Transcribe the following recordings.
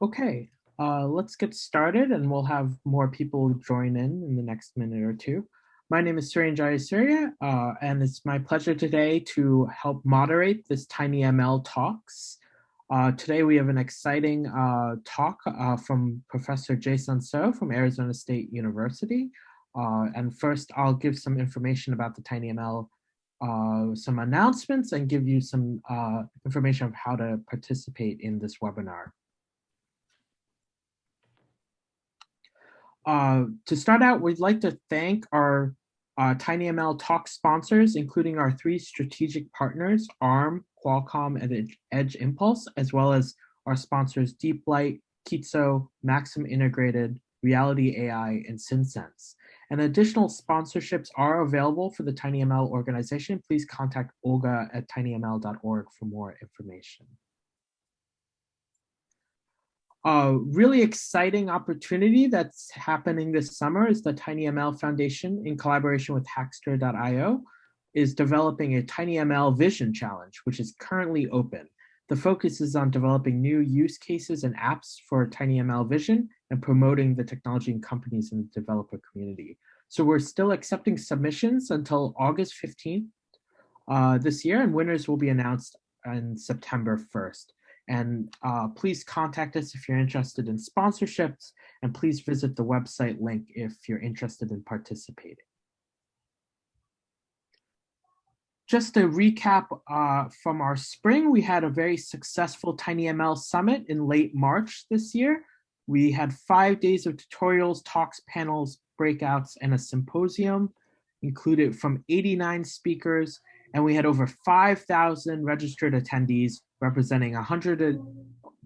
Okay, let's get started and we'll have more people join in the next minute or two. My name is Jae-sun Seo, and it's my pleasure today to help moderate this tinyML talks. Today we have an exciting talk from Professor Jae-sun Seo from Arizona State University. And first I'll give some information about the tinyML, some announcements, and give you some information of how to participate in this webinar. To start out, we'd like to thank our tinyML talk sponsors, including our three strategic partners, ARM, Qualcomm, and Edge Impulse, as well as our sponsors DeepLight, Kitso, Maxim Integrated, Reality AI, and SynSense. And additional sponsorships are available for the tinyML organization. Please contact Olga at tinyml.org for more information. A really exciting opportunity that's happening this summer is the tinyML Foundation, in collaboration with Hackster.io, is developing a tinyML Vision Challenge, which is currently open. The focus is on developing new use cases and apps for tinyML Vision and promoting the technology and companies in the developer community. So we're still accepting submissions until August 15th this year, and winners will be announced on September 1st. And please contact us if you're interested in sponsorships, and please visit the website link if you're interested in participating. Just to recap from our spring, we had a very successful tinyML summit in late March this year. We had 5 days of tutorials, talks, panels, breakouts, and a symposium included from 89 speakers, and we had over 5,000 registered attendees representing 100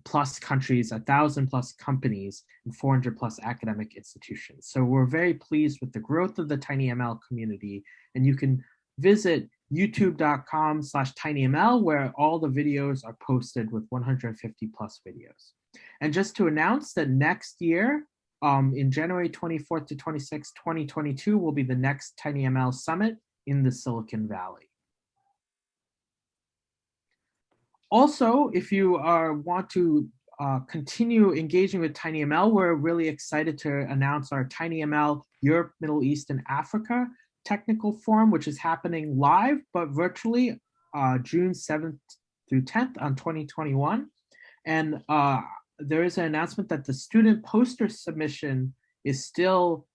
plus countries, 1,000 plus companies, and 400 plus academic institutions. So we're very pleased with the growth of the tinyML community, and you can visit youtube.com/tinyml, where all the videos are posted with 150 plus videos. And just to announce that next year, in January 24th to 26th, 2022, will be the next tinyML summit in the Silicon Valley. Also, if you want to continue engaging with tinyML, we're really excited to announce our tinyML Europe, Middle East, and Africa technical forum, which is happening live but virtually June 7th through 10th on 2021. And there is an announcement that the student poster submission is still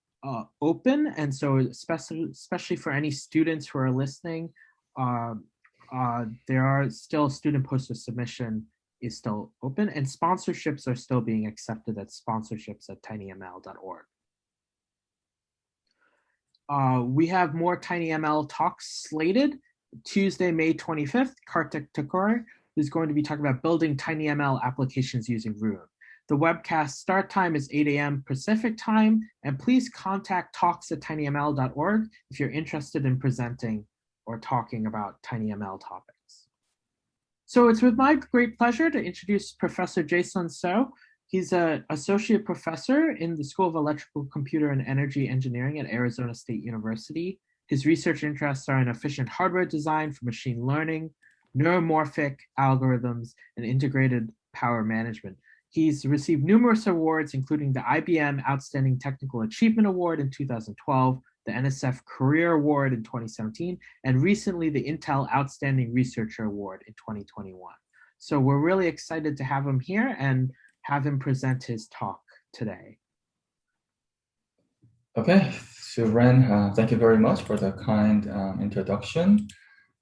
open. And so especially for any students who are listening, there are still student poster submission is still open, and sponsorships are still being accepted at sponsorships@tinyml.org. We have more tinyML talks slated. Tuesday, May 25th, Kartik Thakore is going to be talking about building tinyML applications using Rune. The webcast start time is 8 a.m. Pacific time, and please contact talks@tinyml.org if you're interested in presenting or talking about tinyML topics. So it's with my great pleasure to introduce Professor Jae-sun Seo. He's an associate professor in the School of Electrical, Computer, and Energy Engineering at Arizona State University. His research interests are in efficient hardware design for machine learning, neuromorphic algorithms, and integrated power management. He's received numerous awards, including the IBM Outstanding Technical Achievement Award in 2012, the NSF Career Award in 2017, and recently the Intel Outstanding Researcher Award in 2021. So we're really excited to have him here and have him present his talk today. Okay, so Ren, thank you very much for the kind introduction.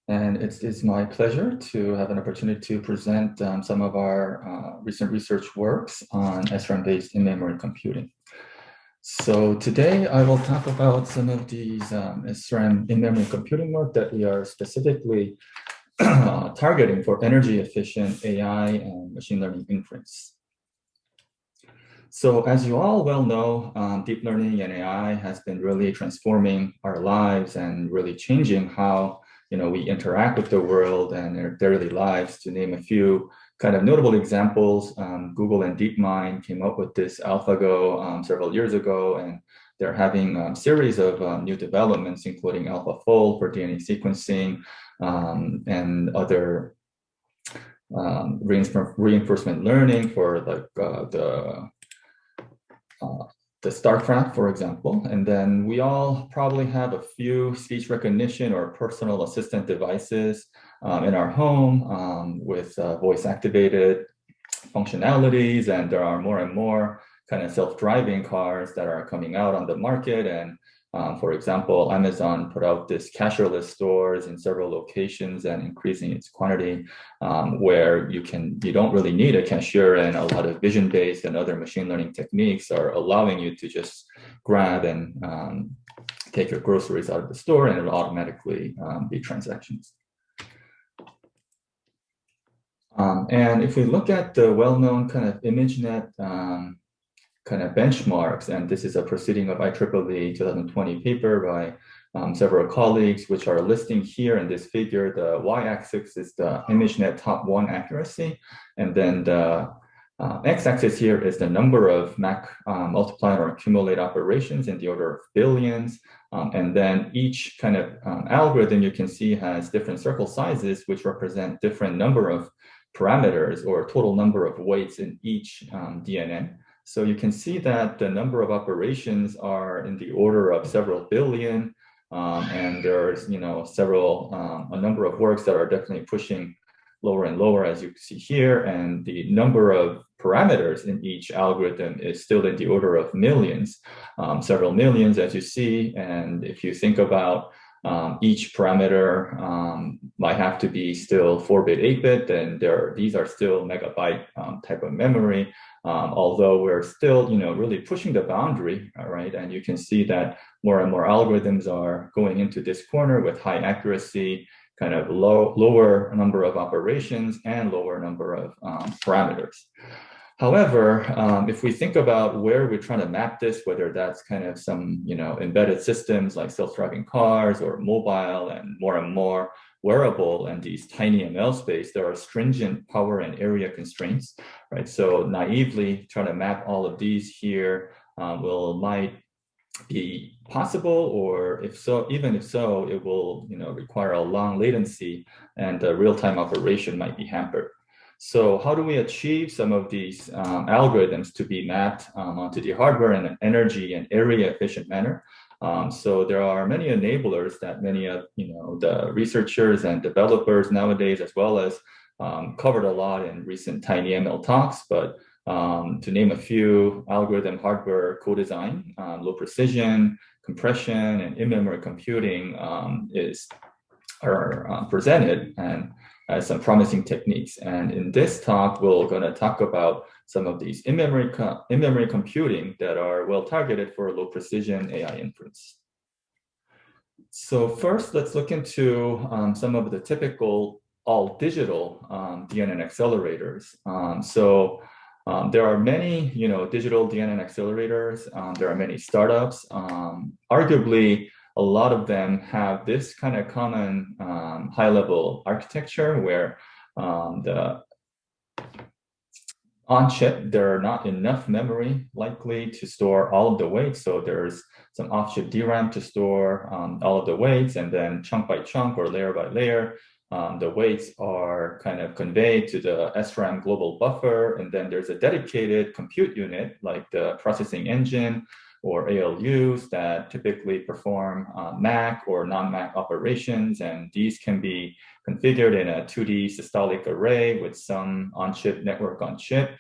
And it's my pleasure to have an opportunity to present some of our recent research works on SRAM-based in-memory computing. So today I will talk about some of these SRAM in-memory computing work that we are specifically targeting for energy-efficient AI and machine learning inference. So as you all well know, deep learning and AI has been really transforming our lives and really changing how we interact with the world and their daily lives. To name a few kind of notable examples, Google and DeepMind came up with this AlphaGo several years ago, and they're having a series of new developments, including AlphaFold for DNA sequencing and other reinforcement learning for like the StarCraft, for example. And then we all probably have a few speech recognition or personal assistant devices in our home with voice activated functionalities. And there are more and more kind of self-driving cars that are coming out on the market. And for example, Amazon put out this cashierless stores in several locations and increasing its quantity, where you don't really need a cashier, and a lot of vision-based and other machine learning techniques are allowing you to just grab and take your groceries out of the store, and it'll automatically be transactions. And if we look at the well-known kind of ImageNet kind of benchmarks, and this is a proceeding of IEEE 2020 paper by several colleagues, which are listing here in this figure. The y-axis is the ImageNet top 1 accuracy, and then the x-axis here is the number of MAC multiply or accumulate operations in the order of billions. And then each kind of algorithm you can see has different circle sizes, which represent different number of parameters or total number of weights in each DNN. So you can see that the number of operations are in the order of several billion, and there's a number of works that are definitely pushing lower and lower, as you see here, and the number of parameters in each algorithm is still in the order of millions, several millions, as you see. And if you think about each parameter might have to be still 4-bit, 8-bit, then these are still megabyte type of memory. Although we're still, really pushing the boundary, all right? And you can see that more and more algorithms are going into this corner with high accuracy, kind of lower number of operations and lower number of parameters. However, if we think about where we're trying to map this, whether that's kind of some, embedded systems like self-driving cars or mobile and more wearable and these tinyML space, there are stringent power and area constraints, right? So naively trying to map all of these here might be possible, or even if so, it will require a long latency, and the real-time operation might be hampered. So how do we achieve some of these algorithms to be mapped onto the hardware in an energy and area efficient manner? So there are many enablers that many of the researchers and developers nowadays, as well as covered a lot in recent tinyML talks. But to name a few, algorithm hardware co-design, low precision, compression, and in-memory computing are presented and as some promising techniques. And in this talk, we're going to talk about some of these in-memory computing that are well targeted for low precision AI inference. So first, let's look into some of the typical all digital DNN accelerators. There are many, digital DNN accelerators. There are many startups. Arguably, a lot of them have this kind of common high-level architecture where the on-chip, there are not enough memory likely to store all of the weights. So there's some off-chip DRAM to store all of the weights, and then chunk by chunk or layer by layer, the weights are kind of conveyed to the SRAM global buffer. And then there's a dedicated compute unit like the processing engine or ALUs that typically perform MAC or non-MAC operations. And these can be configured in a 2D systolic array with some on-chip network on chip.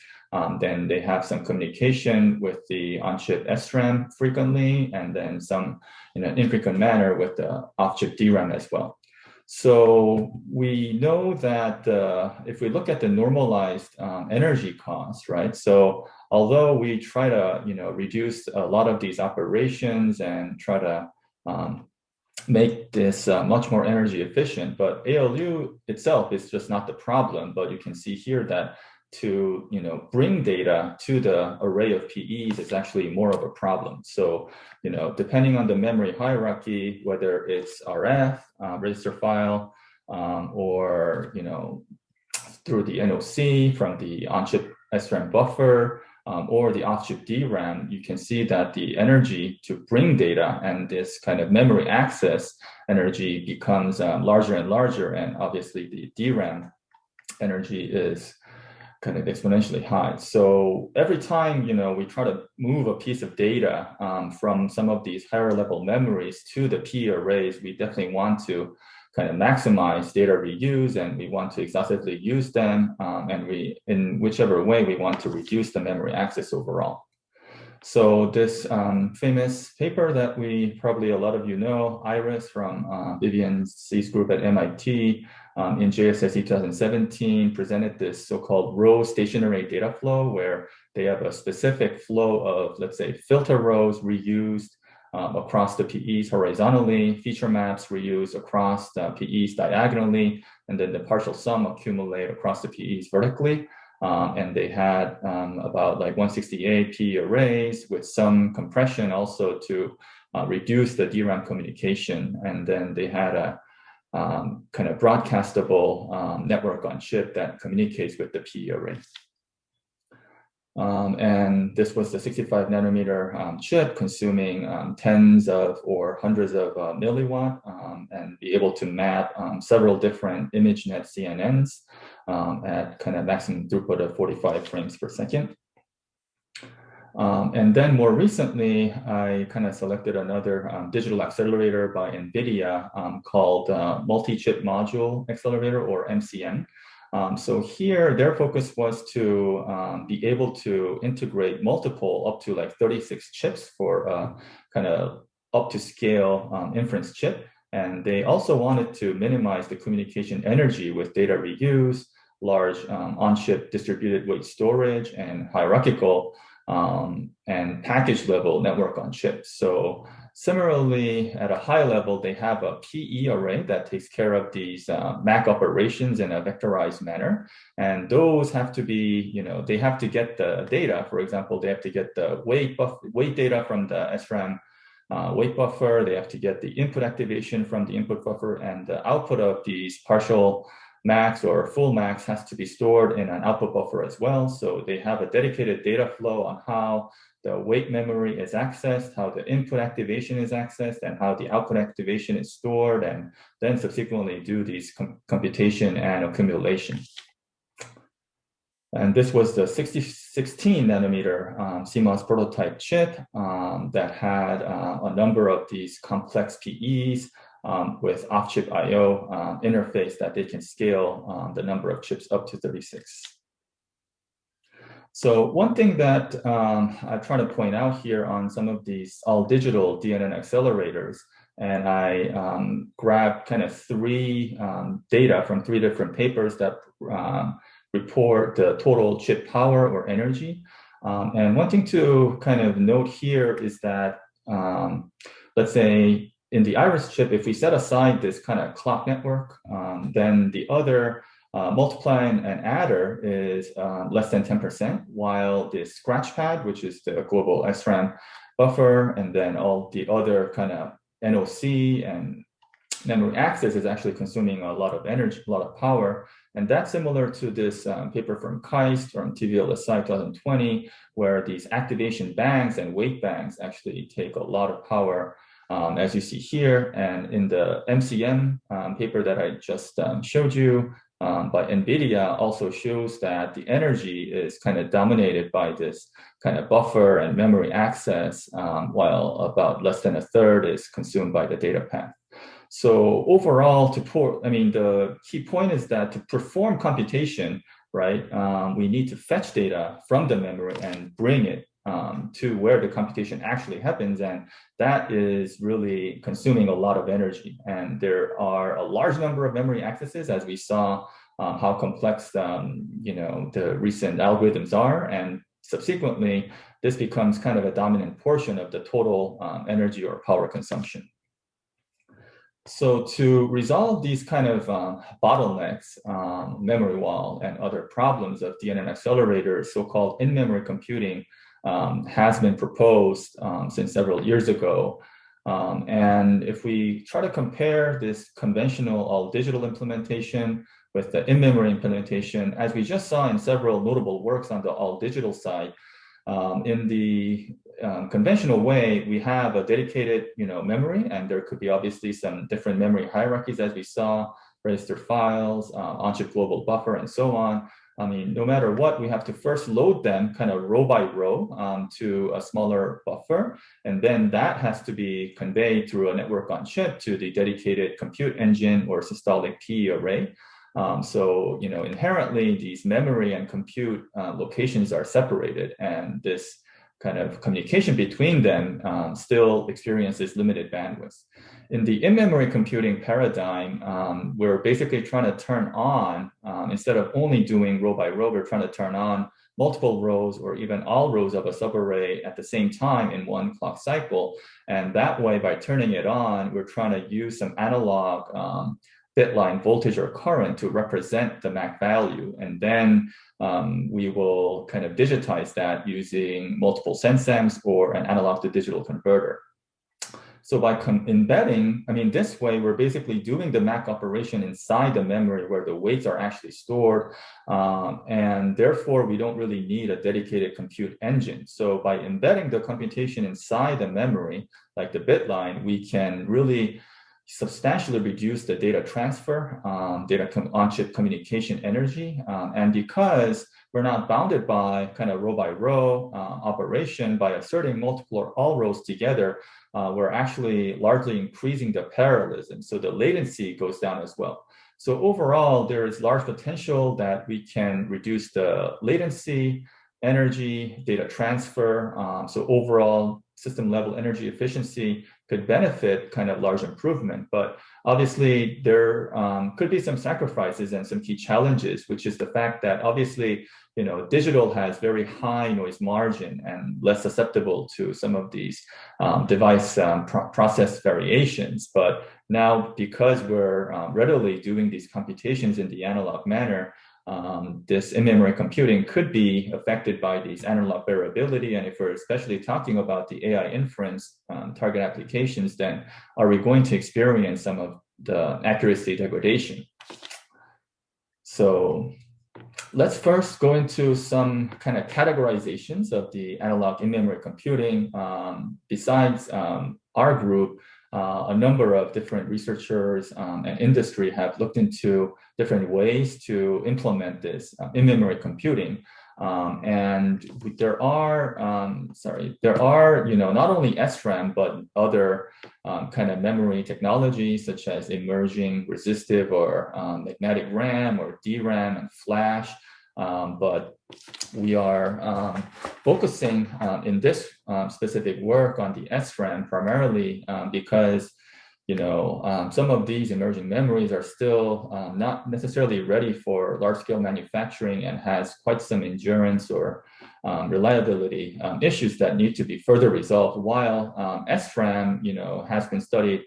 Then they have some communication with the on-chip SRAM frequently, and then some in an infrequent manner with the off-chip DRAM as well. So we know that if we look at the normalized energy cost, right? So although we try to reduce a lot of these operations and try to make this much more energy efficient, but ALU itself is just not the problem. But you can see here that to bring data to the array of PEs is actually more of a problem. So depending on the memory hierarchy, whether it's RF register file or through the NOC from the on-chip SRAM buffer or the off-chip DRAM, you can see that the energy to bring data and this kind of memory access energy becomes larger and larger, and obviously the DRAM energy is kind of exponentially high. So every time, we try to move a piece of data from some of these higher level memories to the P arrays, we definitely want to kind of maximize data reuse, and we want to exhaustively use them. And in whichever way, we want to reduce the memory access overall. So this famous paper that probably a lot of you know, Eyeriss from Vivian C's group at MIT in JSSC 2017 presented this so-called row stationary data flow, where they have a specific flow of, let's say, filter rows reused across the PEs horizontally, feature maps reused across the PEs diagonally, and then the partial sum accumulate across the PEs vertically. And they had about like 168 P arrays with some compression also to reduce the DRAM communication. And then they had a kind of broadcastable network on chip that communicates with the P array. And this was the 65 nanometer chip consuming tens of or hundreds of milliwatt and be able to map several different ImageNet CNNs at kind of maximum throughput of 45 frames per second. And then more recently, I kind of selected another digital accelerator by NVIDIA called Multi-Chip Module Accelerator, or MCM. So here, their focus was to be able to integrate multiple up to like 36 chips for kind of up to scale inference chip. And they also wanted to minimize the communication energy with data reuse, large on-chip distributed weight storage, and hierarchical and package level network on chip. So similarly, at a high level, they have a PE array that takes care of these MAC operations in a vectorized manner. And those have to be, they have to get the data. For example, they have to get the weight data from the SRAM weight buffer. They have to get the input activation from the input buffer, and the output of these partial max or full max has to be stored in an output buffer as well. So they have a dedicated data flow on how the weight memory is accessed, how the input activation is accessed, and how the output activation is stored, and then subsequently do these computation and accumulation. And this was the 16 nanometer CMOS prototype chip that had a number of these complex PEs with off-chip I/O interface that they can scale the number of chips up to 36. So one thing that I try to point out here on some of these all-digital DNN accelerators, and I grabbed kind of three data from three different papers that report the total chip power or energy. And one thing to kind of note here is that, let's say, in the Eyeriss chip, if we set aside this kind of clock network, then the other multiply and adder is less than 10%, while the scratch pad, which is the global SRAM buffer, and then all the other kind of NOC and memory access is actually consuming a lot of energy, a lot of power. And that's similar to this paper from KAIST from TVLSI 2020, where these activation banks and weight banks actually take a lot of power, as you see here. And in the MCM paper that I just showed you by NVIDIA also shows that the energy is kind of dominated by this kind of buffer and memory access, while about less than a third is consumed by the data path. So overall, the key point is that to perform computation, right, we need to fetch data from the memory and bring it to where the computation actually happens, and that is really consuming a lot of energy. And there are a large number of memory accesses, as we saw how complex the recent algorithms are, and subsequently this becomes kind of a dominant portion of the total energy or power consumption. So to resolve these kind of bottlenecks, memory wall, and other problems of DNN accelerators, so-called in-memory computing has been proposed since several years ago. And if we try to compare this conventional all-digital implementation with the in-memory implementation, as we just saw in several notable works on the all-digital side, in the conventional way, we have a dedicated, memory, and there could be obviously some different memory hierarchies, as we saw register files, on-chip global buffer, and so on. I mean, no matter what, we have to first load them kind of row by row to a smaller buffer. And then that has to be conveyed through a network on chip to the dedicated compute engine or systolic P array. So, inherently, these memory and compute locations are separated, and this kind of communication between them still experiences limited bandwidth. In the in-memory computing paradigm, we're basically trying to turn on, instead of only doing row by row, we're trying to turn on multiple rows or even all rows of a subarray at the same time in one clock cycle. And that way, by turning it on, we're trying to use some analog bit line voltage or current to represent the MAC value. And then we will kind of digitize that using multiple sensems or an analog to digital converter. So by embedding, this way, we're basically doing the MAC operation inside the memory where the weights are actually stored. And therefore, we don't really need a dedicated compute engine. So by embedding the computation inside the memory, like the bit line, we can really substantially reduce the data transfer, data on-chip communication energy. And because we're not bounded by kind of row by row operation, by asserting multiple or all rows together, we're actually largely increasing the parallelism. So the latency goes down as well. So overall, there is large potential that we can reduce the latency, energy, data transfer. So overall system level energy efficiency could benefit kind of large improvement. But obviously there could be some sacrifices and some key challenges, which is the fact that obviously, digital has very high noise margin and less susceptible to some of these device process variations. But now, because we're readily doing these computations in the analog manner, this in-memory computing could be affected by these analog variability. And if we're especially talking about the AI inference target applications, then are we going to experience some of the accuracy degradation? So let's first go into some kind of categorizations of the analog in-memory computing. Besides our group, a number of different researchers and industry have looked into different ways to implement this in-memory computing. And there are, not only SRAM, but other kind of memory technologies such as emerging resistive or magnetic RAM or DRAM and flash. But we are focusing in this specific work on the SRAM primarily because some of these emerging memories are still not necessarily ready for large-scale manufacturing and has quite some endurance or reliability issues that need to be further resolved. While SRAM, has been studied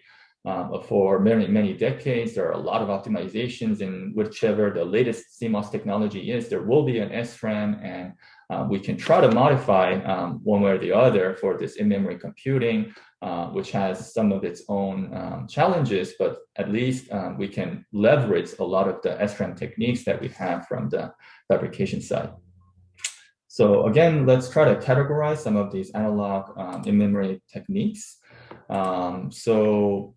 for many, many decades. There are a lot of optimizations in whichever the latest CMOS technology is. There will be an SRAM, and we can try to modify one way or the other for this in-memory computing, which has some of its own challenges, but at least we can leverage a lot of the SRAM techniques that we have from the fabrication side. So again, let's try to categorize some of these analog in-memory techniques. So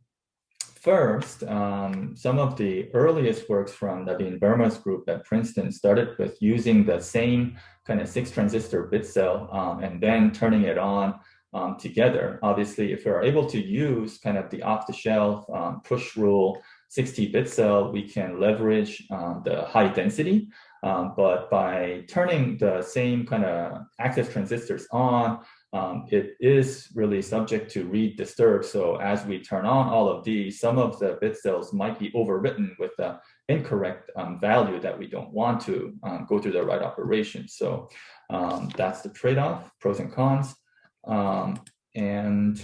first, some of the earliest works from Naveen Verma's group at Princeton started with using the same kind of 6-transistor bit cell and then turning it on together. Obviously, if we're able to use kind of the off-the-shelf push rule 60-bit cell, we can leverage the high density. But by turning the same kind of access transistors on, it is really subject to read disturb. So as we turn on all of these, some of the bit cells might be overwritten with the incorrect value that we don't want to go through the right operation. So that's the trade-off, pros and cons. And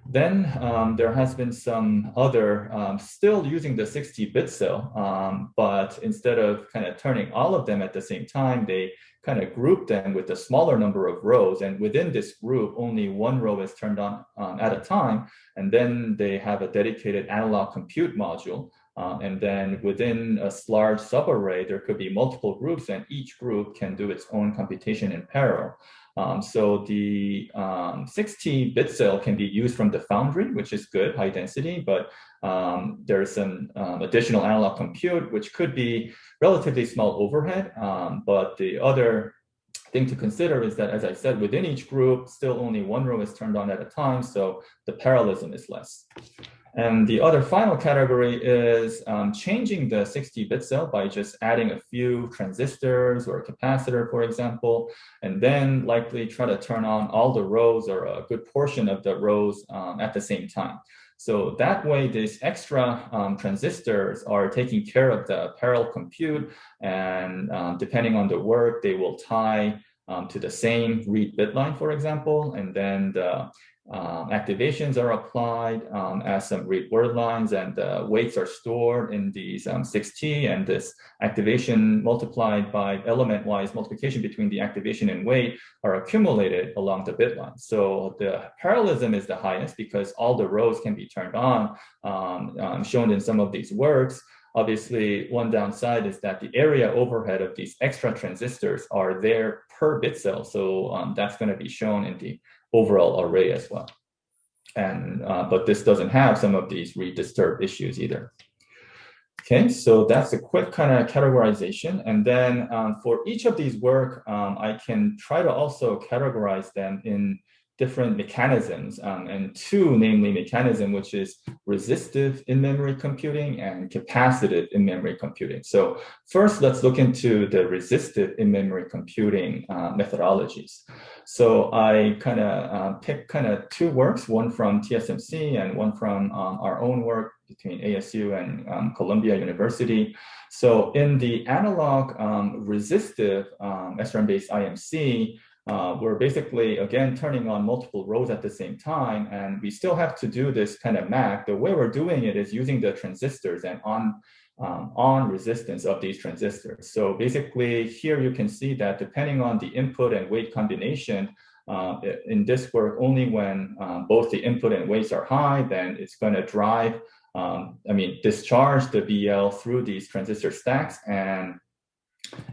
then there has been some other, still using the 60-bit cell, but instead of kind of turning all of them at the same time, they kind of group them with a smaller number of rows. And within this group, only one row is turned on at a time. And then they have a dedicated analog compute module. And then within a large subarray, there could be multiple groups, and each group can do its own computation in parallel. So the 60-bit cell can be used from the foundry, which is good, high density, but There's some additional analog compute, which could be relatively small overhead, but the other thing to consider is that, as I said, within each group, still only one row is turned on at a time, so the parallelism is less. And the other final category is changing the 60-bit cell by just adding a few transistors or a capacitor, for example, and then likely try to turn on all the rows or a good portion of the rows at the same time. So that way, these extra transistors are taking care of the parallel compute, and depending on the work, they will tie to the same read bit line, for example, and then the activations are applied as some read word lines, and the weights are stored in these 6T, and this activation multiplied by element-wise multiplication between the activation and weight are accumulated along the bit line. So the parallelism is the highest because all the rows can be turned on, shown in some of these works. Obviously, one downside is that the area overhead of these extra transistors are there per bit cell. So that's going to be shown in the overall array as well. And but this doesn't have some of these read disturb issues either. Okay, so that's a quick kind of categorization. And then for each of these work, I can try to also categorize them in different mechanisms, and two, namely mechanism, which is resistive in-memory computing and capacitive in-memory computing. So first, let's look into the resistive in-memory computing methodologies. So I kind of picked kind of two works, one from TSMC and one from our own work between ASU and Columbia University. So in the analog resistive SRAM-based IMC, we're basically, again, turning on multiple rows at the same time, and we still have to do this kind of MAC. The way we're doing it is using the transistors and on resistance of these transistors. So basically, here you can see that depending on the input and weight combination, in this work, only when both the input and weights are high, then it's going to drive, discharge the BL through these transistor stacks. And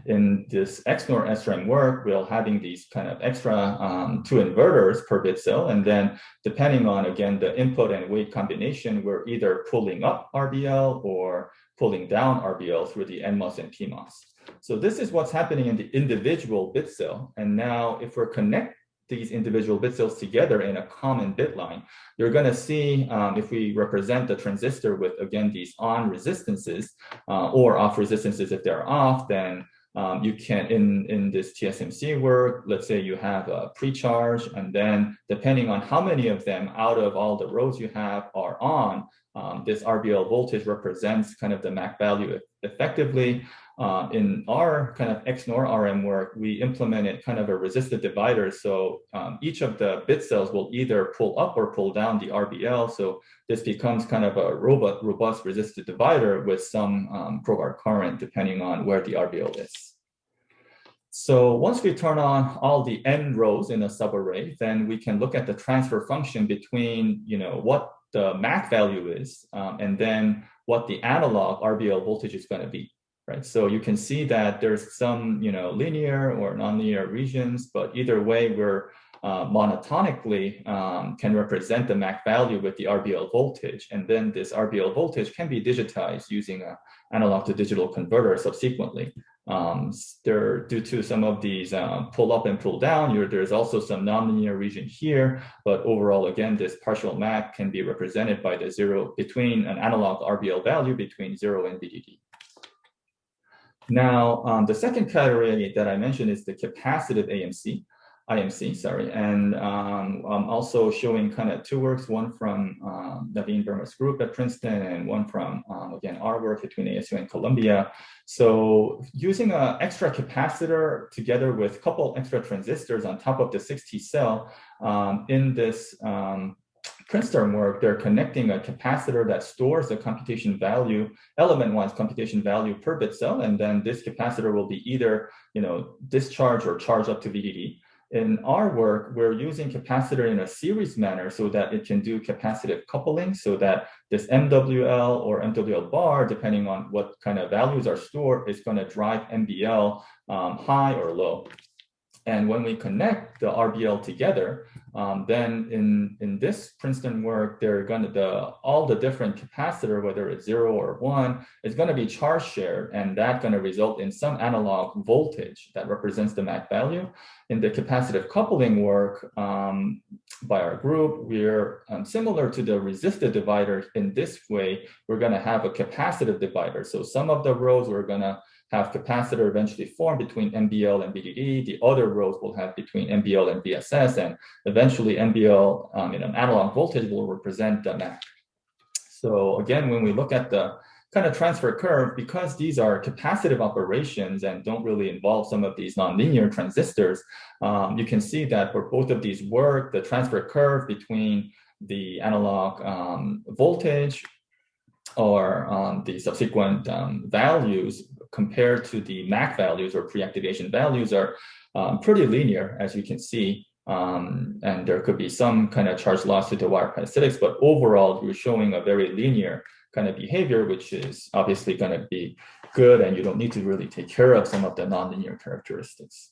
in this XNOR SRAM work, we're having these kind of extra two inverters per bit cell. And then depending on, again, the input and weight combination, we're either pulling up RBL or pulling down RBL through the NMOS and PMOS. So this is what's happening in the individual bit cell. And now if we're connect these individual bit cells together in a common bit line, you're going to see if we represent the transistor with, again, these on resistances or off resistances if they're off, then you can, in this TSMC work, let's say you have a pre-charge, and then depending on how many of them out of all the rows you have are on, this RBL voltage represents kind of the MAC value effectively. In our kind of XNOR RM work, we implemented kind of a resistive divider. So each of the bit cells will either pull up or pull down the RBL. So this becomes kind of a robust resistive divider with some crowbar current depending on where the RBL is. So once we turn on all the n rows in a subarray, then we can look at the transfer function between, what the MAC value is and then what the analog RBL voltage is going to be. Right. So you can see that there's some, linear or nonlinear regions, but either way, we're monotonically can represent the MAC value with the RBL voltage. And then this RBL voltage can be digitized using an analog to digital converter subsequently. Due to some of these pull up and pull down, there's also some nonlinear region here. But overall, again, this partial MAC can be represented by the zero between an analog RBL value between 0 and VDD. Now, the second category that I mentioned is the capacitive IMC, sorry. And I'm also showing kind of two works, one from Naveen Verma's group at Princeton and one from, again, our work between ASU and Columbia. So using an extra capacitor together with a couple extra transistors on top of the 6T cell in this Princeton work, they're connecting a capacitor that stores the computation value, element-wise computation value per bit cell, and then this capacitor will be either, discharged or charged up to VDD. In our work, we're using capacitor in a series manner so that it can do capacitive coupling, so that this MWL or MWL bar, depending on what kind of values are stored, is going to drive MBL high or low. And when we connect the RBL together, then in this Princeton work, they're going to all the different capacitor, whether it's 0 or 1, is going to be charge shared, and that's going to result in some analog voltage that represents the MAC value. In the capacitive coupling work by our group, we're similar to the resistive divider in this way. We're going to have a capacitive divider. So some of the rows we're going to have capacitor eventually form between MBL and VDD. The other rows will have between MBL and VSS, and eventually MBL in an analog voltage will represent the MAC. So again, when we look at the kind of transfer curve, because these are capacitive operations and don't really involve some of these nonlinear transistors, you can see that for both of these work, the transfer curve between the analog voltage or the subsequent values compared to the MAC values or pre-activation values are pretty linear, as you can see. And there could be some kind of charge loss to the wire parasitics, but overall, we're showing a very linear kind of behavior, which is obviously going to be good, and you don't need to really take care of some of the nonlinear characteristics.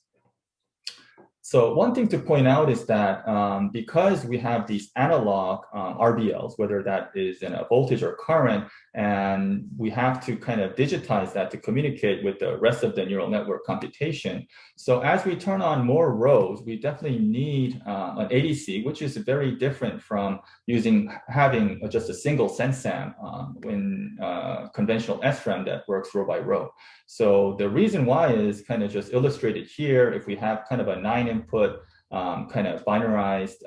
So one thing to point out is that because we have these analog RBLs, whether that is in a voltage or current, and we have to kind of digitize that to communicate with the rest of the neural network computation. So as we turn on more rows, we definitely need an ADC, which is very different from having just a single sensam in conventional SRAM that works row by row. So the reason why is kind of just illustrated here. If we have kind of a 9-input kind of binarized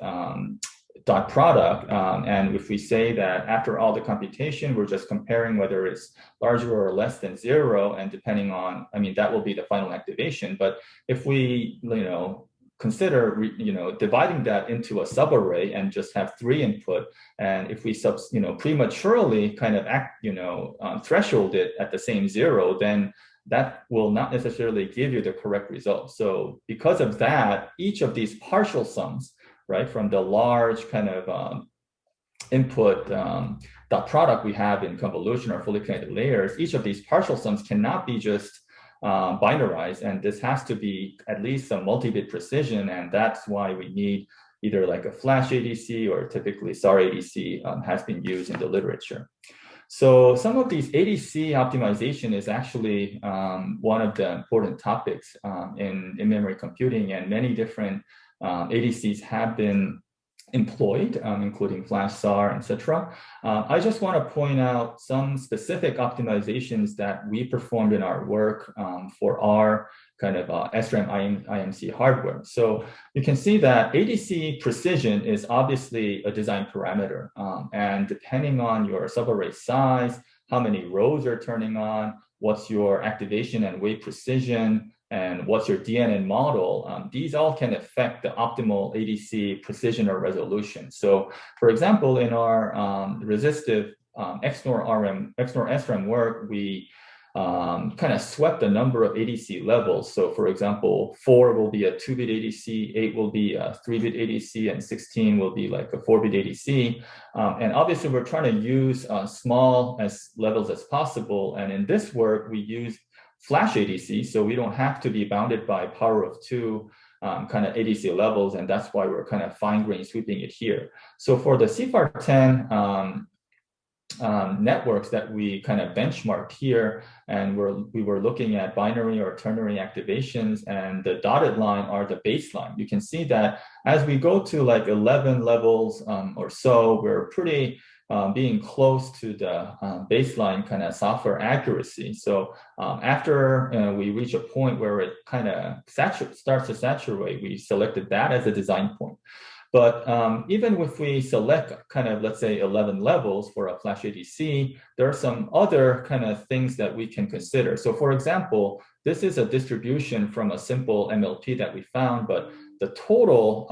dot product, and if we say that after all the computation, we're just comparing whether it's larger or less than 0, and depending on, I mean, that will be the final activation. But if we, consider, dividing that into a subarray and just have 3 input, and if we prematurely kind of threshold it at the same 0, then that will not necessarily give you the correct result. So because of that, each of these partial sums, right, from the large kind of input dot product we have in convolution or fully connected layers, each of these partial sums cannot be just binarized, and this has to be at least some multi-bit precision, and that's why we need either like a flash ADC or typically SAR ADC has been used in the literature. So some of these ADC optimization is actually one of the important topics in memory computing, and many different ADCs have been employed, including flash SAR, etc. I just want to point out some specific optimizations that we performed in our work for our kind of SRAM IMC hardware. So you can see that ADC precision is obviously a design parameter, and depending on your subarray size, how many rows are turning on, what's your activation and weight precision, and what's your DNN model, these all can affect the optimal ADC precision or resolution. So for example, in our resistive XNOR SRAM work, we kind of swept the number of ADC levels. So for example, 4 will be a 2-bit ADC, 8 will be a 3-bit ADC, and 16 will be like a 4-bit ADC. And obviously we're trying to use small as levels as possible. And in this work, we use flash ADC, so we don't have to be bounded by power of 2 kind of ADC levels, and that's why we're kind of fine-grained sweeping it here. So for the CFAR10 networks that we kind of benchmarked here, and we were looking at binary or ternary activations, and the dotted line are the baseline. You can see that as we go to like 11 levels or so, we're pretty being close to the baseline kind of software accuracy. So after we reach a point where it kind of starts to saturate, we selected that as a design point. But even if we select kind of, let's say, 11 levels for a flash ADC, there are some other kind of things that we can consider. So for example, this is a distribution from a simple MLP that we found, but the total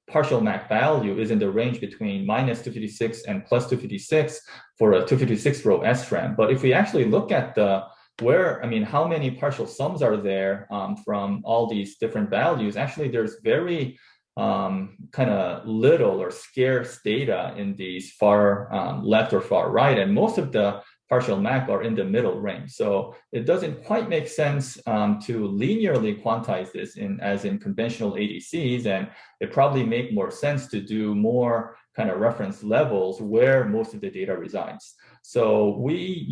partial MAC value is in the range between -256 and +256 for a 256 row SRAM. But if we actually look at how many partial sums are there from all these different values, actually there's very kind of little or scarce data in these far left or far right. And most of the partial MAC are in the middle range. So it doesn't quite make sense to linearly quantize this as in conventional ADCs, and it probably make more sense to do more kind of reference levels where most of the data resides. So we,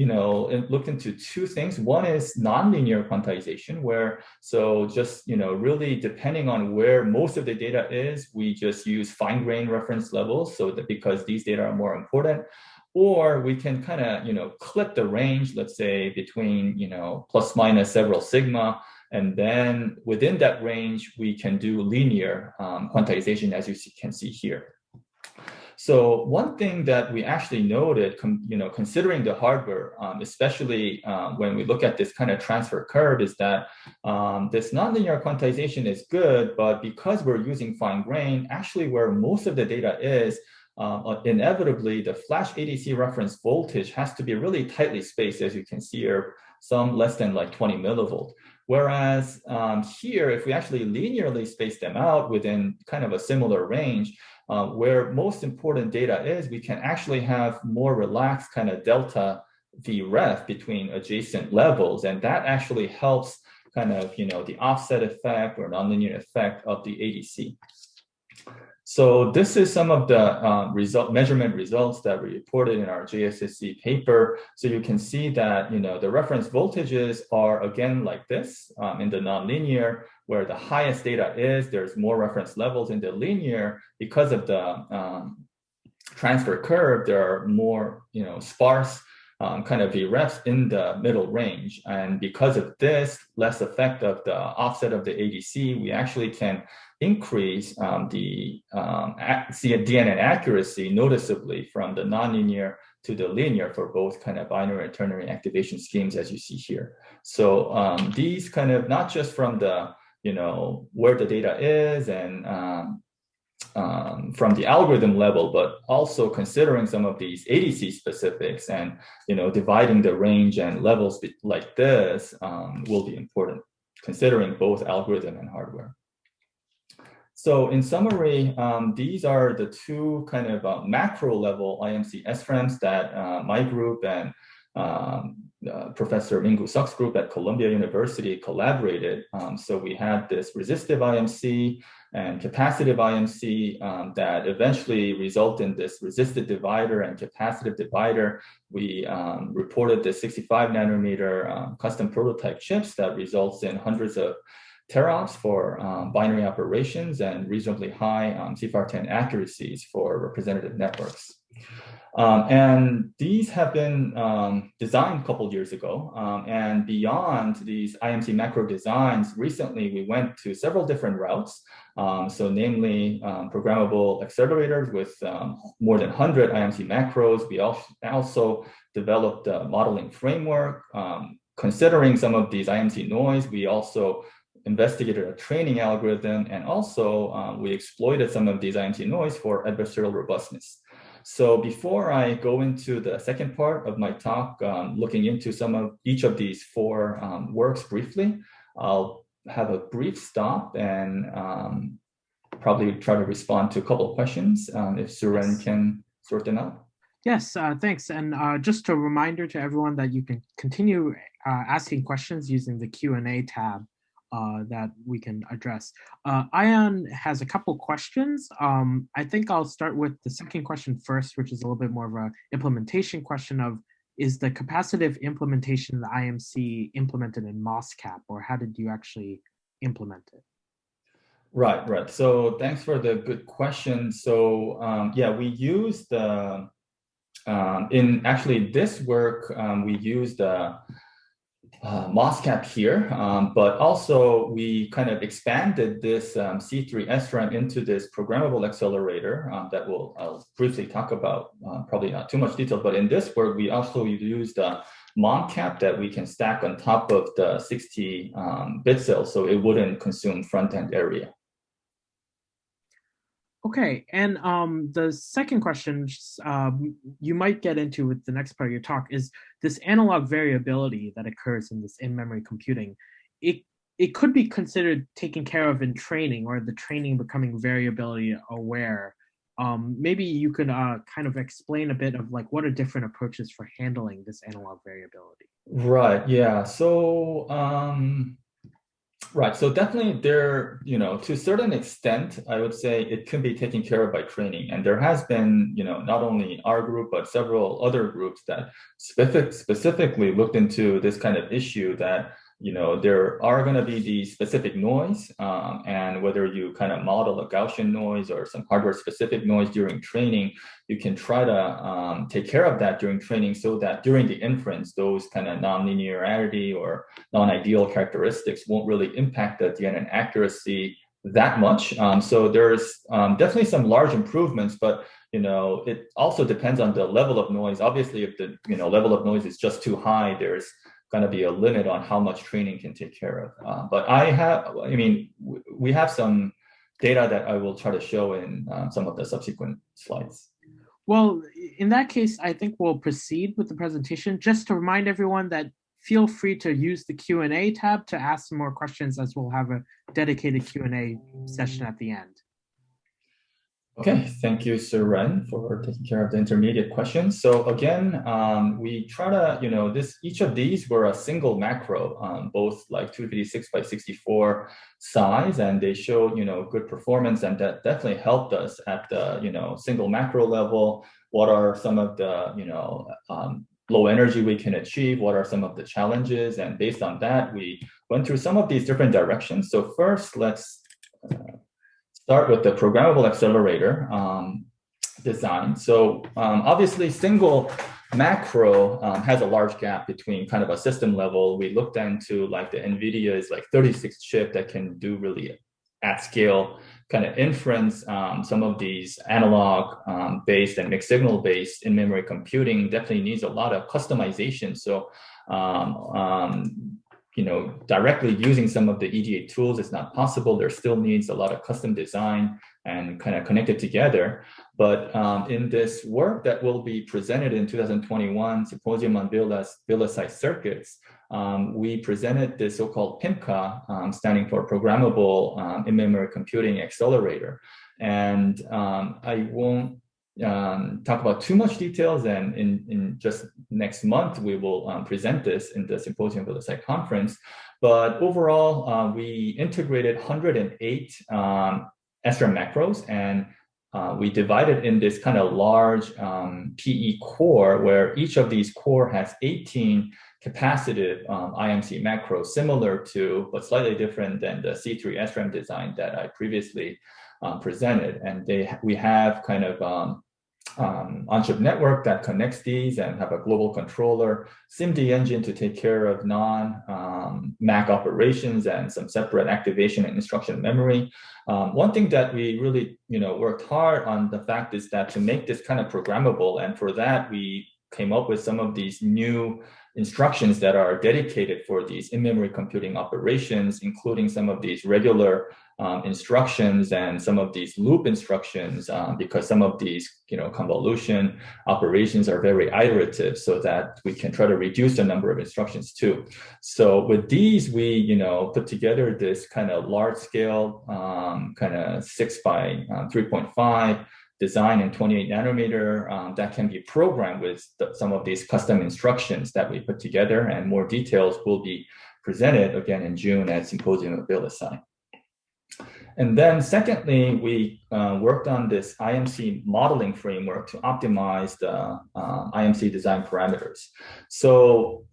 looked into two things. One is nonlinear quantization, where just really depending on where most of the data is, we just use fine-grained reference levels, so that because these data are more important. Or we can kind of clip the range, let's say between plus minus several sigma, and then within that range we can do linear quantization, as you can see here. So one thing that we actually noted, considering the hardware, especially when we look at this kind of transfer curve, is that this nonlinear quantization is good, but because we're using fine grain, actually where most of the data is, inevitably the flash ADC reference voltage has to be really tightly spaced, as you can see here, some less than like 20 millivolt. Whereas here, if we actually linearly space them out within kind of a similar range, where most important data is, we can actually have more relaxed kind of delta Vref between adjacent levels. And that actually helps kind of, the offset effect or nonlinear effect of the ADC. So this is some of the measurement results that we reported in our JSSC paper. So you can see that the reference voltages are again like this in the nonlinear, where the highest data is. There's more reference levels. In the linear, because of the transfer curve, there are more sparse kind of Vrefs in the middle range. And because of this, less effect of the offset of the ADC, we actually can increase the DNN accuracy noticeably from the nonlinear to the linear for both kind of binary and ternary activation schemes, as you see here. So these kind of not just from the where the data is and from the algorithm level, but also considering some of these ADC specifics and dividing the range and levels like this will be important, considering both algorithm and hardware. So in summary, these are the two kind of macro level IMC SRAMs that my group and Professor Minggu Suk's group at Columbia University collaborated. So we had this resistive IMC and capacitive IMC that eventually result in this resistive divider and capacitive divider. We reported the 65 nanometer custom prototype chips that results in hundreds of teraops for binary operations and reasonably high CFAR10 accuracies for representative networks. And these have been designed a couple of years ago. And beyond these IMC macro designs, recently we went to several different routes. So namely programmable accelerators with more than 100 IMC macros. We also developed a modeling framework. Considering some of these IMC noise, we also investigated a training algorithm, and also we exploited some of these IMC noise for adversarial robustness. So before I go into the second part of my talk, looking into some of each of these four works briefly, I'll have a brief stop and probably try to respond to a couple of questions if Suren can sort them out. Yes, thanks. And just a reminder to everyone that you can continue asking questions using the Q&A tab that we can address. Ion has a couple questions. I think I'll start with the second question first, which is a little bit more of an implementation question of, is the capacitive implementation of the IMC implemented in MOSCAP, or how did you actually implement it? Right. So thanks for the good question. So yeah, we used the, in actually this work, we used MOSCAP here, but also we kind of expanded this C3 SRAM into this programmable accelerator that I'll briefly talk about, probably not too much detail, but in this work, we also used a MONCAP that we can stack on top of the 60 bit cell, so it wouldn't consume front-end area. Okay, and the second question you might get into with the next part of your talk is this analog variability that occurs in this in-memory computing. It could be considered taken care of in training, or the training becoming variability aware. Maybe you could kind of explain a bit of like what are different approaches for handling this analog variability. Right. Yeah. So, right. So definitely there, to a certain extent, I would say it can be taken care of by training. And there has been, not only our group, but several other groups that specifically looked into this kind of issue that, there are going to be the specific noise, and whether you kind of model a Gaussian noise or some hardware specific noise during training, you can try to take care of that during training so that during the inference, those kind of nonlinearity or non-ideal characteristics won't really impact the DNN accuracy that much. So there's definitely some large improvements, but it also depends on the level of noise. Obviously, if the level of noise is just too high, there's going to be a limit on how much training can take care of. But we have some data that I will try to show in some of the subsequent slides. Well, in that case, I think we'll proceed with the presentation. Just to remind everyone that feel free to use the Q&A tab to ask some more questions, as we'll have a dedicated Q&A session at the end. Okay, thank you, Sir Ren, for taking care of the intermediate questions. So again, we try to, each of these were a single macro, both like 256 by 64 size, and they showed, good performance, and that definitely helped us at the, single macro level. What are some of the, low energy we can achieve? What are some of the challenges? And based on that, we went through some of these different directions. So first, let's start with the programmable accelerator design. So obviously, single macro has a large gap between kind of a system level. We looked into like the NVIDIA is like 36 chip that can do really at scale kind of inference. Some of these analog based and mixed signal based in-memory computing definitely needs a lot of customization. So directly using some of the EDA tools is not possible. There still needs a lot of custom design and kind of connected together. But in this work that will be presented in 2021 Symposium on Villa-sized Circuits, we presented the so-called PIMCA, standing for Programmable In-Memory Computing Accelerator. And I won't talk about too much details, and in just next month we will present this in the Symposium Villa-sized Conference. But overall, we integrated 108 SRAM macros, and we divided in this kind of large PE core, where each of these core has 18 capacitive IMC macros, similar to but slightly different than the C3 SRAM design that I previously presented. And we have kind of on-chip network that connects these and have a global controller, SIMD engine to take care of non-MAC operations, and some separate activation and instruction memory. One thing that we really, worked hard on the fact is that to make this kind of programmable, and for that we came up with some of these new instructions that are dedicated for these in-memory computing operations, including some of these regular instructions and some of these loop instructions, because some of these, convolution operations are very iterative, so that we can try to reduce the number of instructions too. So with these, we, put together this kind of large scale, kind of 6 by 3.5 design in 28 nanometer that can be programmed with some of these custom instructions that we put together, and more details will be presented again in June at Symposium of Villa-sized. And then secondly, we worked on this IMC modeling framework to optimize the IMC design parameters. So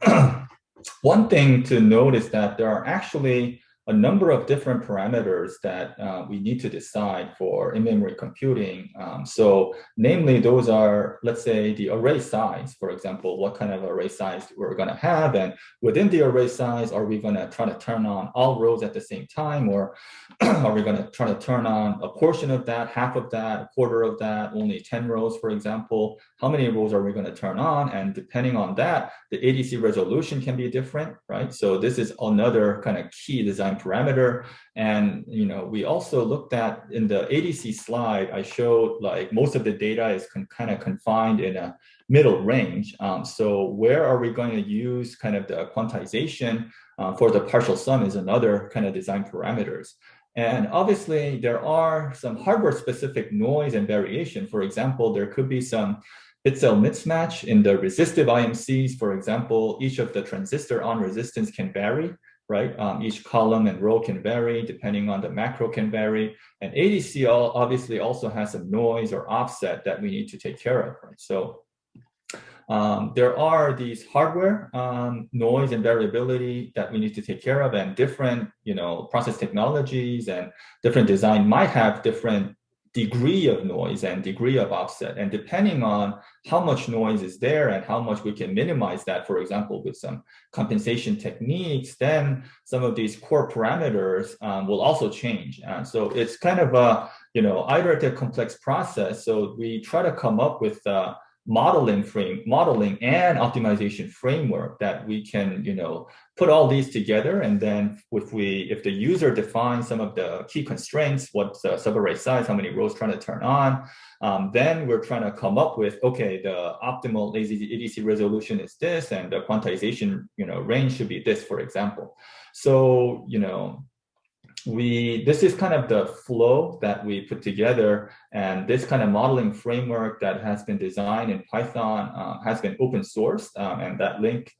one thing to note is that there are actually a number of different parameters that we need to decide for in-memory computing. So namely, those are, let's say, the array size, for example, what kind of array size we're going to have. And within the array size, are we going to try to turn on all rows at the same time? Or are we going to try to turn on a portion of that, half of that, a quarter of that, only 10 rows, for example? How many rows are we going to turn on? And depending on that, the ADC resolution can be different, right? So this is another kind of key design parameter. And we also looked at, in the ADC slide, I showed like most of the data is kind of confined in a middle range. So where are we going to use kind of the quantization for the partial sum is another kind of design parameters. And obviously, there are some hardware-specific noise and variation. For example, there could be some bitcell mismatch in the resistive IMCs. For example, each of the transistor on resistance can vary, right? Each column and row can vary, depending on the macro can vary. And ADC obviously also has some noise or offset that we need to take care of, right? So there are these hardware noise and variability that we need to take care of, and different, process technologies and different design might have different degree of noise and degree of offset. And depending on how much noise is there and how much we can minimize that, for example, with some compensation techniques, then some of these core parameters will also change. So it's kind of a, iterative complex process. So we try to come up with modeling and optimization framework that we can, put all these together. And then if the user defines some of the key constraints, what's the subarray size, how many rows trying to turn on, then we're trying to come up with, okay, the optimal ADC resolution is this, and the quantization, range should be this, for example. So, this is kind of the flow that we put together, and this kind of modeling framework that has been designed in Python has been open sourced, and that link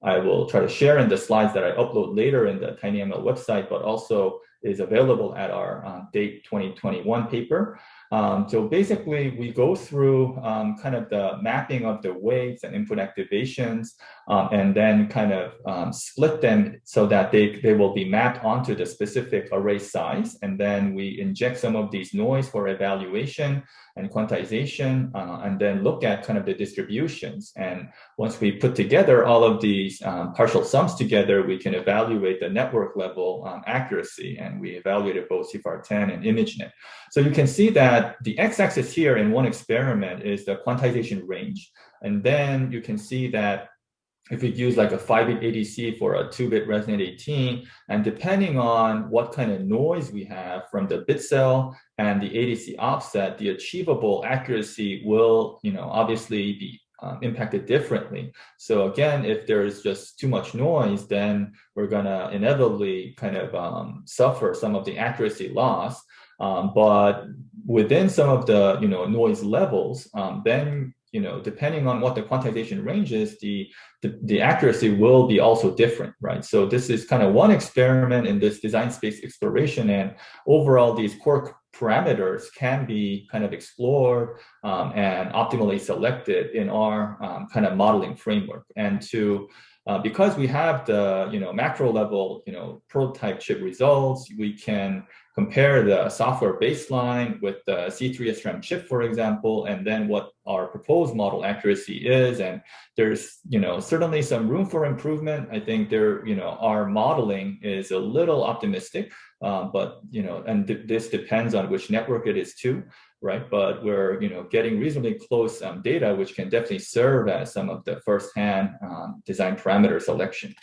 I will try to share in the slides that I upload later in the tinyML website, but also is available at our date 2021 paper. So basically, we go through kind of the mapping of the weights and input activations, and then kind of split them so that they will be mapped onto the specific array size. And then we inject some of these noise for evaluation and quantization, and then look at kind of the distributions. And once we put together all of these partial sums together, we can evaluate the network level accuracy, and we evaluated both CFAR10 and ImageNet. So you can see that the x-axis here in one experiment is the quantization range. And then you can see that if we use like a 5-bit ADC for a 2-bit resonate 18, and depending on what kind of noise we have from the bit cell and the ADC offset, the achievable accuracy will, obviously be impacted differently. So again, if there's just too much noise, then we're gonna inevitably kind of suffer some of the accuracy loss. But within some of the noise levels, then depending on what the quantization range is, the accuracy will be also different, right? So this is kind of one experiment in this design space exploration, and overall these core parameters can be kind of explored and optimally selected in our kind of modeling framework. And because we have the macro level prototype chip results, we can compare the software baseline with the C3 SRAM chip, for example, and then what our proposed model accuracy is. And there's certainly some room for improvement. I think our modeling is a little optimistic, but and this depends on which network it is too, right? But we're getting reasonably close data, which can definitely serve as some of the first-hand design parameter selection.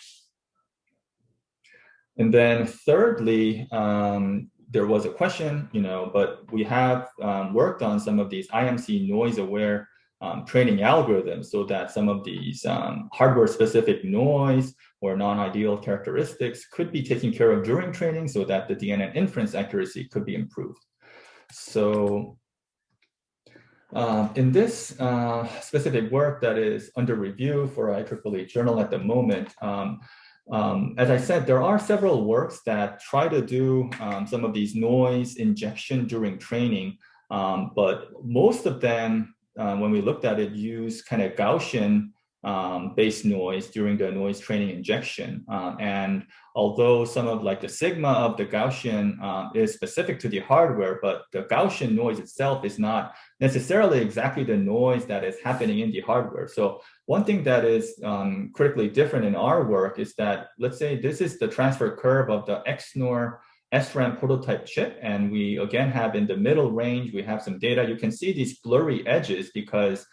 And then thirdly, there was a question, but we have worked on some of these IMC noise-aware training algorithms, so that some of these hardware-specific noise or non-ideal characteristics could be taken care of during training, so that the DNN inference accuracy could be improved. So in this specific work that is under review for IEEE journal at the moment, as I said, there are several works that try to do some of these noise injection during training, but most of them, when we looked at it, use kind of Gaussian based noise during the noise training injection. And although some of like the sigma of the Gaussian is specific to the hardware, but the Gaussian noise itself is not necessarily exactly the noise that is happening in the hardware. So one thing that is critically different in our work is that, let's say this is the transfer curve of the XNOR SRAM prototype chip, and we again have in the middle range, we have some data. You can see these blurry edges because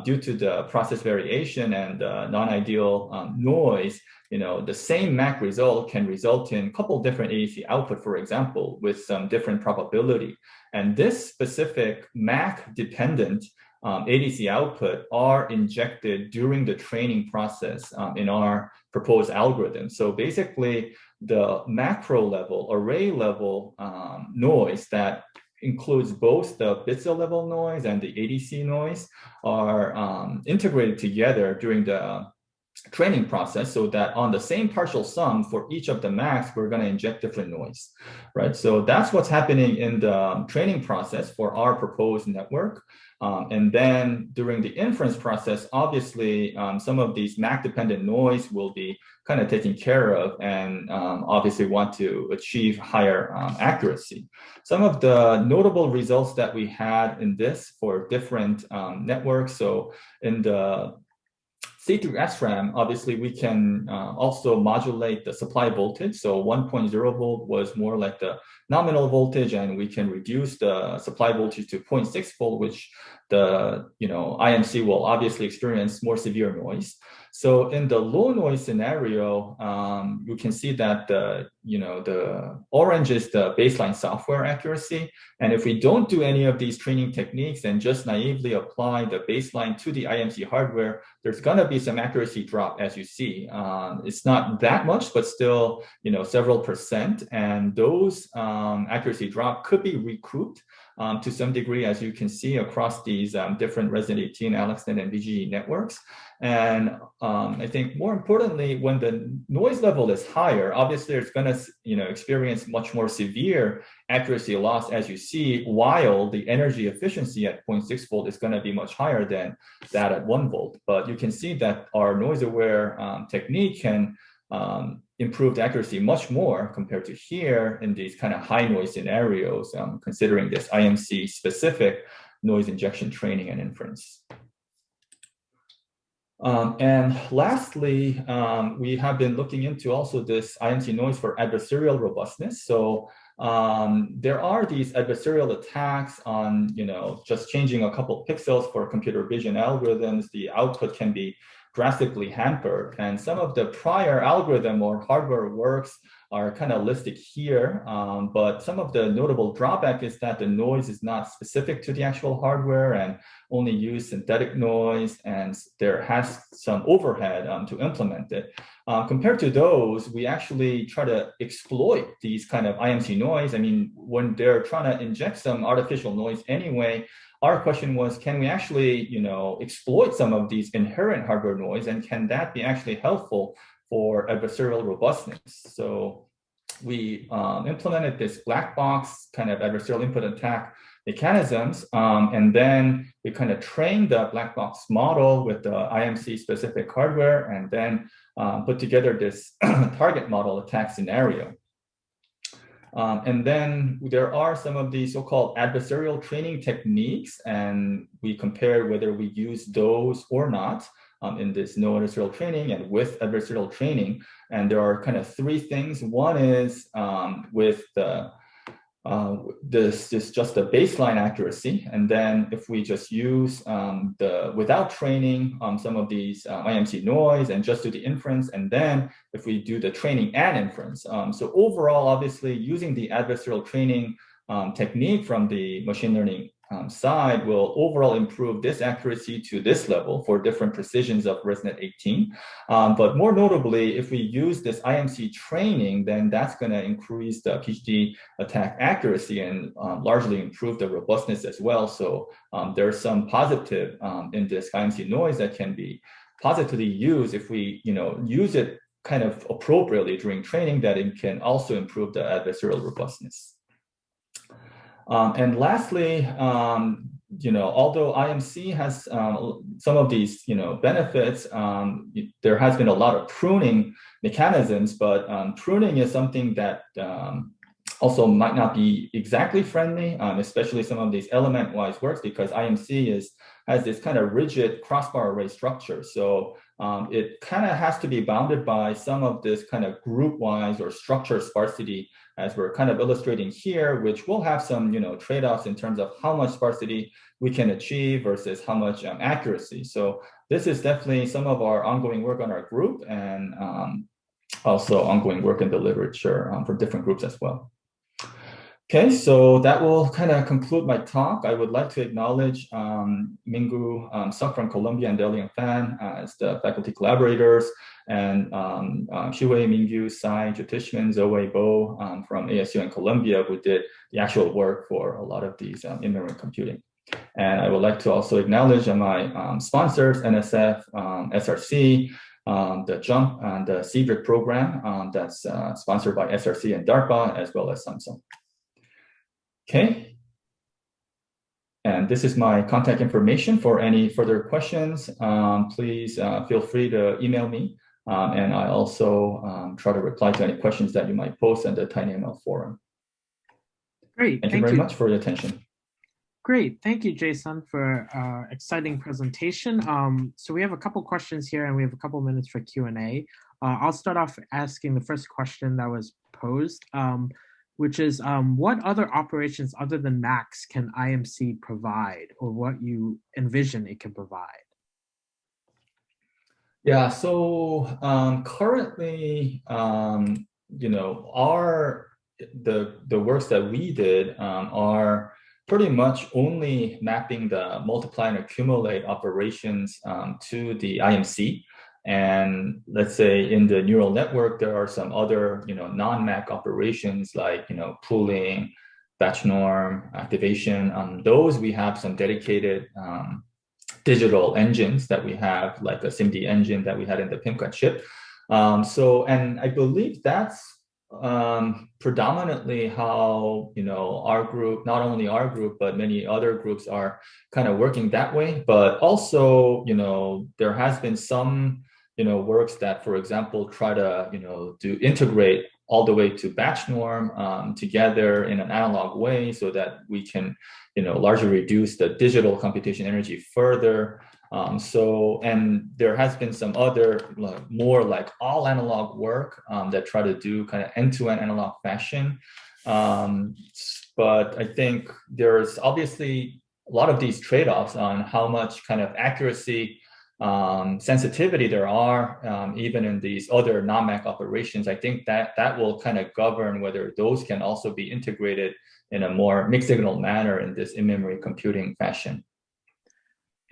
due to the process variation and non-ideal noise, the same MAC result can result in a couple different ADC output, for example, with some different probability. And this specific MAC dependent ADC output are injected during the training process in our proposed algorithm. So basically, the macro level, array level noise that includes both the bitcell level noise and the ADC noise are integrated together during the training process, so that on the same partial sum for each of the masks, we're going to inject different noise, right? So that's what's happening in the training process for our proposed network. And then during the inference process, obviously, some of these MAC-dependent noise will be kind of taken care of, and obviously want to achieve higher accuracy. Some of the notable results that we had in this for different networks, so in the C through SRAM, obviously, we can also modulate the supply voltage. So 1.0 volt was more like the nominal voltage, and we can reduce the supply voltage to 0.6 volt, which the IMC will obviously experience more severe noise. So in the low noise scenario, you can see that the orange is the baseline software accuracy. And if we don't do any of these training techniques and just naively apply the baseline to the IMC hardware, there's going to be some accuracy drop, as you see. It's not that much, but still, several percent. And those accuracy drop could be recouped to some degree, as you can see, across these different Resident 18, AlexNet, and VGE networks. And I think more importantly, when the noise level is higher, obviously it's going to experience much more severe accuracy loss, as you see, while the energy efficiency at 0.6 volt is going to be much higher than that at 1 volt. But you can see that our noise-aware technique can improve the accuracy much more compared to here in these kind of high noise scenarios, considering this IMC specific noise injection training and inference. And lastly, we have been looking into also this IMC noise for adversarial robustness. So there are these adversarial attacks on, just changing a couple pixels for computer vision algorithms. The output can be drastically hampered. And some of the prior algorithm or hardware works are kind of listed here. But some of the notable drawback is that the noise is not specific to the actual hardware and only use synthetic noise, and there has some overhead to implement it. Compared to those, we actually try to exploit these kind of IMC noise. I mean, when they're trying to inject some artificial noise anyway, our question was, can we actually, exploit some of these inherent hardware noise, and can that be actually helpful for adversarial robustness? So we implemented this black box kind of adversarial input attack mechanisms, and then we kind of trained the black box model with the IMC specific hardware, and then put together this target model attack scenario. And then there are some of the so-called adversarial training techniques, and we compared whether we use those or not in this no adversarial training and with adversarial training. And there are kind of three things. One is with the this is just a baseline accuracy, and then if we just use without training some of these IMC noise and just do the inference, and then if we do the training and inference. So overall, obviously, using the adversarial training technique from the machine learning side will overall improve this accuracy to this level for different precisions of ResNet 18. But more notably, if we use this IMC training, then that's going to increase the PhD attack accuracy and largely improve the robustness as well. So there's some positive in this IMC noise that can be positively used if we use it kind of appropriately during training, that it can also improve the adversarial robustness. And lastly, although IMC has some of these, benefits, there has been a lot of pruning mechanisms, but pruning is something that also might not be exactly friendly, especially some of these element-wise works, because IMC has this kind of rigid crossbar array structure. So it kind of has to be bounded by some of this kind of group-wise or structure sparsity, as we're kind of illustrating here, which will have some, trade-offs in terms of how much sparsity we can achieve versus how much accuracy. So this is definitely some of our ongoing work on our group, and also ongoing work in the literature for different groups as well. Okay, so that will kind of conclude my talk. I would like to acknowledge Minggu Suk from Columbia and Delian Fan as the faculty collaborators, and Xiwei, Mingyu, Sai, Jatishman, Zoe, Bo from ASU and Columbia, who did the actual work for a lot of these in-memory computing. And I would like to also acknowledge my sponsors, NSF, SRC, the JUMP and the CBRIC program that's sponsored by SRC and DARPA, as well as Samsung. Okay. And this is my contact information. For any further questions, please feel free to email me. And I also try to reply to any questions that you might post on the tinyML forum. Great. Thank you very much for your attention. Great. Thank you, Jae-sun, for exciting presentation. So we have a couple questions here and we have a couple minutes for Q&A. I'll start off asking the first question that was posed, which is what other operations other than max can IMC provide, or what you envision it can provide? Yeah, so currently, you know, the works that we did are pretty much only mapping the multiply and accumulate operations to the IMC. And let's say in the neural network, there are some other, you know, non-MAC operations like, you know, pooling, batch norm, activation. Those we have some dedicated digital engines that we have, like a SIMD engine that we had in the PIMCA chip. And I believe that's predominantly how, you know, our group, not only our group, but many other groups are kind of working that way. But also, you know, there has been some, you know, works that, for example, try to, you know, to integrate all the way to batch norm together in an analog way so that we can, you know, largely reduce the digital computation energy further. And there has been some other more like all analog work that try to do kind of end-to-end analog fashion. But I think there's obviously a lot of these trade-offs on how much kind of accuracy sensitivity there are, even in these other non-MAC operations. I think that will kind of govern whether those can also be integrated in a more mixed signal manner in this in-memory computing fashion.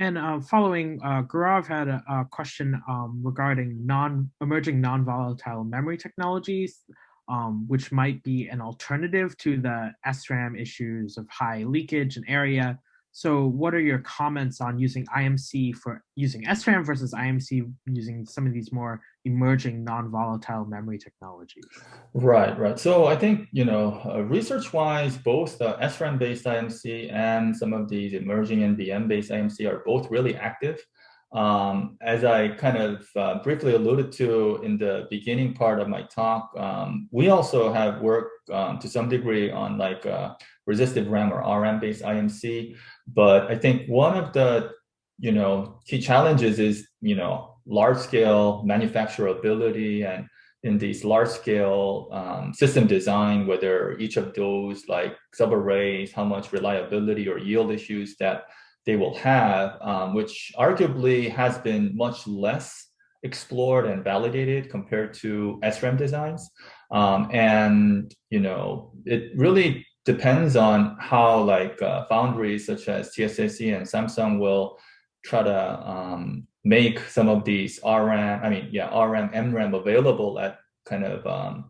And following, Gaurav had a question regarding emerging non-volatile memory technologies, which might be an alternative to the SRAM issues of high leakage and area. So what are your comments on using IMC for using SRAM versus IMC using some of these more emerging non-volatile memory technologies? Right. So I think, you know, research-wise, both the SRAM-based IMC and some of these emerging NVM-based IMC are both really active. As I kind of briefly alluded to in the beginning part of my talk, we also have worked to some degree on like resistive RAM or RM-based IMC. But I think one of the, you know, key challenges is, you know, large-scale manufacturability, and in these large-scale system design, whether each of those like subarrays, how much reliability or yield issues that they will have, which arguably has been much less explored and validated compared to SRAM designs. And, you know, it really depends on how like foundries such as JSSC and Samsung will try to make some of these RM, MRAM available at kind of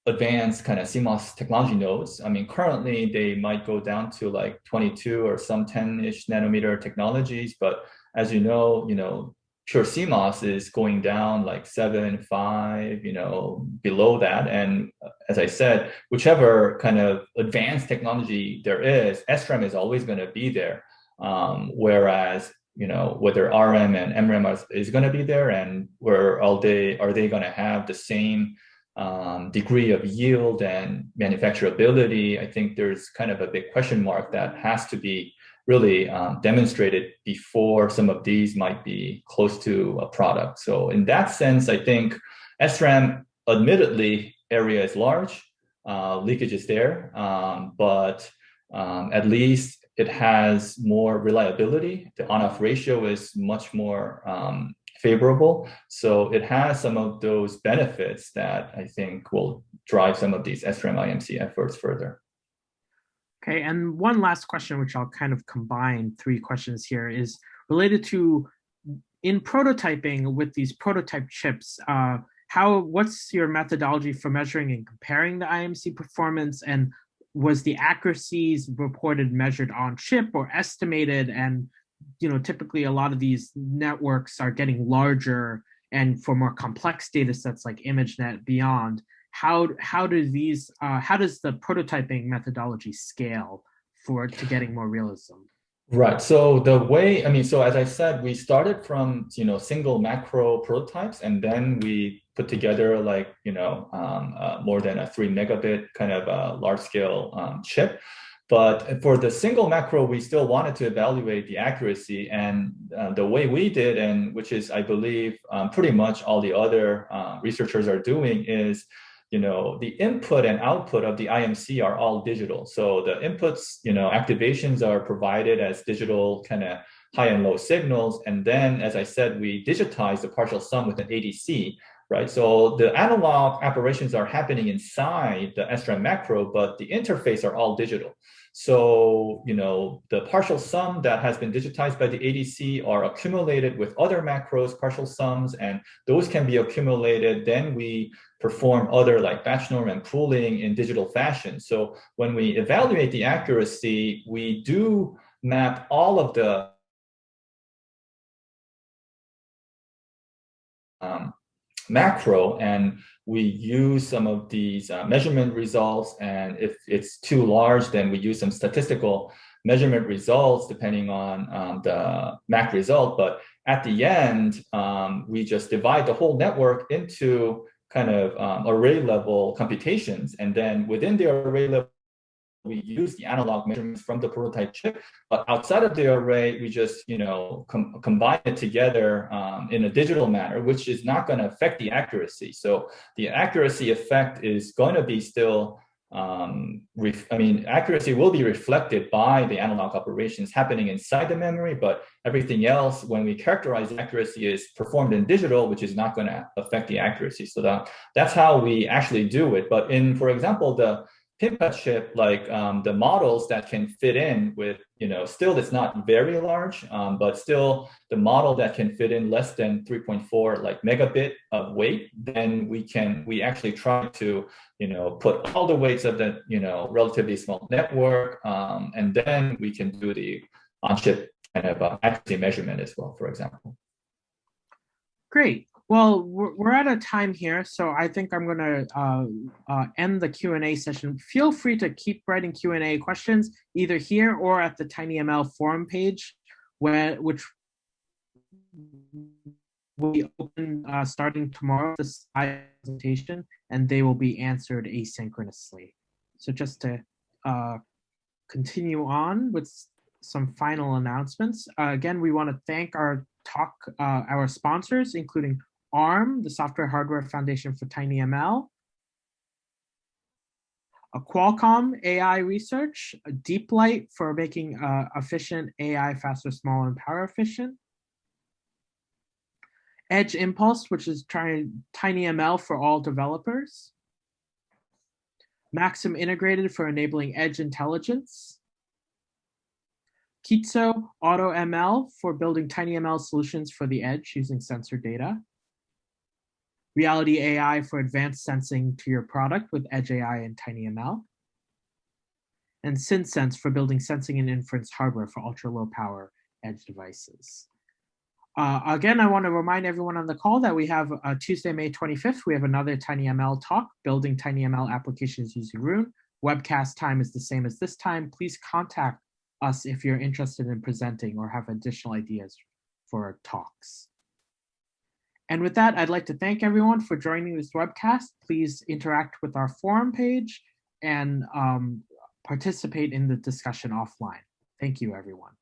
advanced kind of CMOS technology nodes. I mean, currently they might go down to like 22 or some 10-ish nanometer technologies, but as you know, pure CMOS is going down like 7, 5, you know, below that. And as I said, whichever kind of advanced technology there is, SRAM is always going to be there. Whereas, you know, whether RM and MRAM is going to be there, and where are they going to have the same degree of yield and manufacturability? I think there's kind of a big question mark that has to be really demonstrated before some of these might be close to a product. So in that sense, I think SRAM, admittedly, area is large, leakage is there, but at least it has more reliability. The on-off ratio is much more favorable. So it has some of those benefits that I think will drive some of these SRAM IMC efforts further. Okay, and one last question, which I'll kind of combine 3 questions here, is related to in prototyping with these prototype chips. What's your methodology for measuring and comparing the IMC performance, and was the accuracies reported measured on chip or estimated? And typically a lot of these networks are getting larger, and for more complex data sets like ImageNet beyond, how does the prototyping methodology scale to getting more realism? Right. So the way, so as I said, we started from, single macro prototypes, and then we put together like, more than a 3 megabit kind of a large scale chip. But for the single macro, we still wanted to evaluate the accuracy, and the way we did, and which is, I believe, pretty much all the other researchers are doing, is the input and output of the IMC are all digital. So the inputs, activations are provided as digital kind of high and low signals. And then, as I said, we digitize the partial sum with an ADC, right? So the analog operations are happening inside the SRAM macro, but the interface are all digital. So, the partial sum that has been digitized by the ADC are accumulated with other macros, partial sums, and those can be accumulated. Then we perform other like batch norm and pooling in digital fashion. So when we evaluate the accuracy, we do map all of the macro, and we use some of these measurement results, and if it's too large, then we use some statistical measurement results depending on the MAC result. But at the end, we just divide the whole network into kind of array level computations, and then within the array level, we use the analog measurements from the prototype chip, but outside of the array, we just combine it together in a digital manner, which is not going to affect the accuracy. So the accuracy effect is going to be still, accuracy will be reflected by the analog operations happening inside the memory, but everything else, when we characterize accuracy, is performed in digital, which is not going to affect the accuracy. So that's how we actually do it. But in, for example, the PIMCA chip, like the models that can fit in with, still it's not very large, but still the model that can fit in less than 3.4 like megabit of weight, then we actually try to, put all the weights of the, relatively small network, and then we can do the on-chip kind of accuracy measurement as well, for example. Great. Well, we're out of time here, so I think I'm going to end the Q&A session. Feel free to keep writing Q&A questions either here or at the tinyML forum page, which will be open starting tomorrow, this presentation, and they will be answered asynchronously. So just to continue on with some final announcements. Again, we want to thank our sponsors, including ARM, the Software Hardware Foundation for tinyML, Qualcomm AI Research, DeepLight for making efficient AI faster, smaller, and power efficient, Edge Impulse, which is trying tinyML for all developers, Maxim Integrated for enabling edge intelligence, Kitso AutoML for building tinyML solutions for the edge using sensor data, Reality AI for advanced sensing to your product with Edge AI and tinyML, and SynSense for building sensing and inference hardware for ultra-low power edge devices. Again, I want to remind everyone on the call that we have Tuesday, May 25th, we have another tinyML talk, Building tinyML Applications Using Rune. Webcast time is the same as this time. Please contact us if you're interested in presenting or have additional ideas for talks. And with that, I'd like to thank everyone for joining this webcast. Please interact with our forum page and participate in the discussion offline. Thank you, everyone.